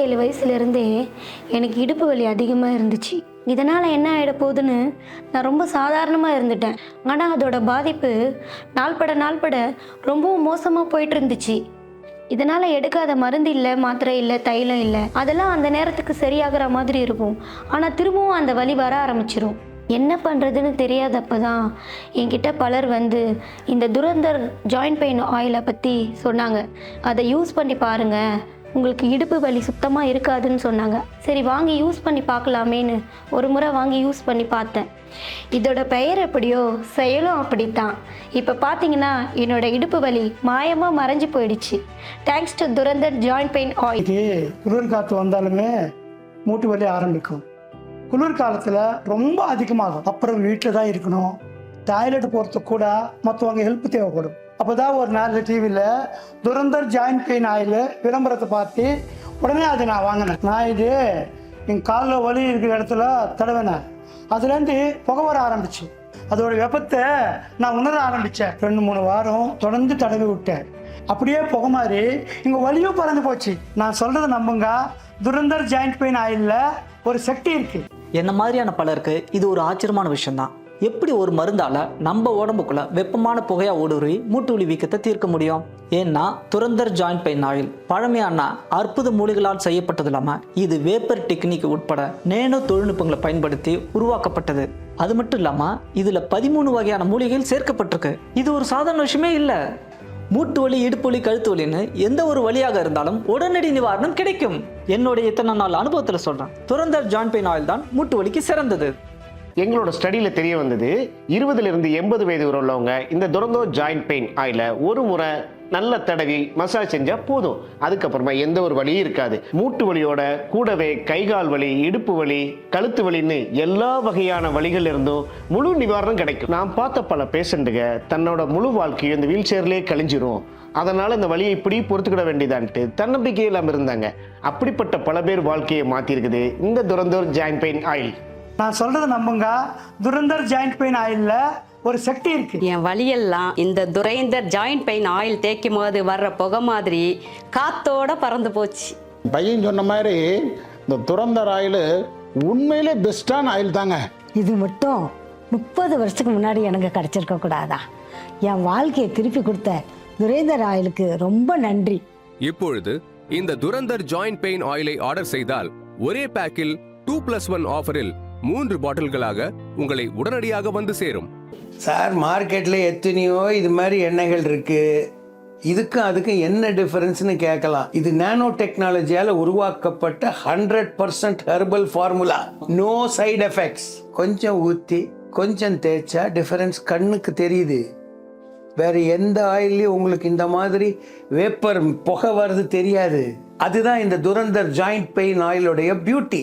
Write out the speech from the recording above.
27 வயசுலேருந்தே எனக்கு இடுப்பு வலி அதிகமாக இருந்துச்சு. இதனால் என்ன ஆகிட போகுதுன்னு நான் ரொம்ப சாதாரணமாக இருந்துட்டேன். ஆனால் அதோட பாதிப்பு நாள்பட ரொம்பவும் மோசமாக போயிட்டு இருந்துச்சு. இதனால் எடுக்காத மருந்து இல்லை, மாத்திரை இல்லை, தைலம் இல்லை. அதெல்லாம் அந்த நேரத்துக்கு சரியாகிற மாதிரி இருக்கும். ஆனால் திரும்பவும் அந்த வலி வர ஆரம்பிச்சிரும். என்ன பண்ணுறதுன்னு தெரியாதப்ப தான் என்கிட்ட பலர் வந்து இந்த துரந்தர் ஜாயிண்ட் பெயின் ஆயிலை பற்றி சொன்னாங்க. அதை யூஸ் பண்ணி பாருங்கள், உங்களுக்கு இடுப்பு வலி சுத்தமாக இருக்காதுன்னு சொன்னாங்க. சரி வாங்கி யூஸ் பண்ணி பார்க்கலாமேன்னு ஒரு முறை வாங்கி யூஸ் பண்ணி பார்த்தேன். இதோட பெயர் எப்படியோ செயலும் அப்படித்தான். இப்போ பார்த்தீங்கன்னா என்னோட இடுப்பு வலி மாயமாக மறைஞ்சு போயிடுச்சு. Thanks to Durandhar joint pain oil. குளிர் காற்று வந்தாலுமே மூட்டு வலி ஆரம்பிக்கும். குளிர் காலத்தில் ரொம்ப அதிகமாகும். அப்புறம் வீட்டில் தான் இருக்கணும். டாய்லெட் போகிறதுக்கு கூட மற்றவங்க ஹெல்ப் தேவைப்படும். அப்போ தான் ஒரு நாள் டிவியில் துரந்தர் ஜாயிண்ட் பெயின் ஆயில் விளம்பரத்தை பார்த்து உடனே அதை நான் வாங்கினேன். நான் இது என் காலில் வலி இருக்கிற இடத்துல தடவினேன். அதுலேருந்து புகை வர ஆரம்பிச்சு. அதோட வெப்பத்தை நான் உணர ஆரம்பித்தேன். 2-3 வாரம் தொடர்ந்து தடவி விட்டேன். அப்படியே புகை மாதிரி இங்கே வலியும் பறந்து போச்சு. நான் சொல்கிறத நம்புங்க, துரந்தர் ஜாயிண்ட் பெயின் ஆயிலில் ஒரு சக்தி இருக்குது. என்ன மாதிரியான பலருக்கு இது ஒரு ஆச்சரியமான விஷயம்தான். எப்படி ஒரு மருந்தால நம்ம உடம்புக்குள்ள வெப்பமான புகையா ஊடுருவி மூட்டு வலி வீக்கத்தை தீர்க்க முடியும்? ஏன்னா துரந்தர் ஜாயிண்ட் பெயின் ஆயில் பழமையான அற்புத மூலிகளால் செய்யப்பட்டது இல்லாம இது வேப்பர் டெக்னிக் உட்பட நேனோ தொழில்நுட்பங்களை பயன்படுத்தி உருவாக்கப்பட்டது. அது மட்டும் இல்லாம இதுல 13 வகையான மூலிகைகள் சேர்க்கப்பட்டிருக்கு. இது ஒரு சாதாரண விஷயமே இல்லை. மூட்டு வலி, இடுப்பு வலி, கழுத்து வலின்னு எந்த ஒரு வலியாக இருந்தாலும் உடனடி நிவாரணம் கிடைக்கும். என்னுடைய இத்தனை நாள் அனுபவத்தில் சொல்றேன், துரந்தர் ஜாயிண்ட் பெயின் ஆயில் தான் மூட்டு வலிக்கு சிறந்தது. எங்களோட ஸ்டடியில் தெரிய வந்தது, 20லிருந்து 80 வயது வரை உள்ளவங்க இந்த துரந்தர் ஜாயிண்ட் பெயின் ஆயிலை ஒரு முறை நல்ல தடவி மசாஜ் செஞ்சா போதும். அதுக்கப்புறமா எந்த ஒரு வலியும் இருக்காது. மூட்டு வலியோட கூடவே கைகால் வலி, இடுப்பு வலி, கழுத்து வலின்னு எல்லா வகையான வலிகள் இருந்தும் முழு நிவாரணம் கிடைக்கும். நான் பார்த்த பல பேஷண்ட்டுங்க தன்னோட முழு வாழ்க்கையும் இந்த வீல் சேர்லேயே கழிஞ்சிரும், அதனால இந்த வலியை இப்படி பொறுத்துக்கிட வேண்டியதான்ட்டு தன்னம்பிக்கை இல்லாமல் இருந்தாங்க. அப்படிப்பட்ட பல பேர் வாழ்க்கையை மாற்றிருக்குது இந்த துரந்தர் ஜாயிண்ட் பெயின் ஆயில். நான் சொல்கிறத நம்புங்க, துரந்தர் ஜாயிண்ட் பெயின் ஆயிலில் ஒரு சக்தி இருக்கு. என் வலியெல்லாம் இந்த துரைந்தர் ஜாயிண்ட் பெயின் ஆயில் தேய்க்கும் போது வர்ற புகை மாதிரி காத்தோட பறந்து போச்சு. பையன் சொன்ன மாதிரி இந்த துரந்தர் ஆயில் உண்மையிலே பெஸ்டான ஆயில் தாங்க. இது மட்டும் 30 வருஷத்துக்கு முன்னாடி எனக்கு கிடைச்சிருக்க கூடாதா? என் வாழ்க்கையை திருப்பி கொடுத்த துரைந்தர் ஆயிலுக்கு ரொம்ப நன்றி. இப்பொழுது இந்த துரந்தர் ஜாயிண்ட் பெயின் ஆயிலை ஆர்டர் செய்தால் ஒரே பேக்கில் 2+1 ஆஃபரில் 3 பாட்டில்களாக உங்களை உடனடியாக வந்து சேரும். சார், மார்க்கெட்டில் எத்தனையோ இது மாதிரி எண்ணெய்கள் இருக்குது. இதுக்கும் அதுக்கும் என்ன டிஃபரன்ஸ்னு கேட்கலாம். இது நானோ டெக்னாலஜியால் உருவாக்கப்பட்ட 100% herbal formula. No side effects. கொஞ்சம் ஊற்றி கொஞ்சம் தேய்ச்சா டிஃபரன்ஸ் கண்ணுக்கு தெரியுது. வேறு எந்த ஆயிலையும் உங்களுக்கு இந்த மாதிரி வேப்பர் புகை வருது தெரியாது. அதுதான் இந்த துரந்தர் ஜாயிண்ட் பெயின் ஆயிலுடைய பியூட்டி.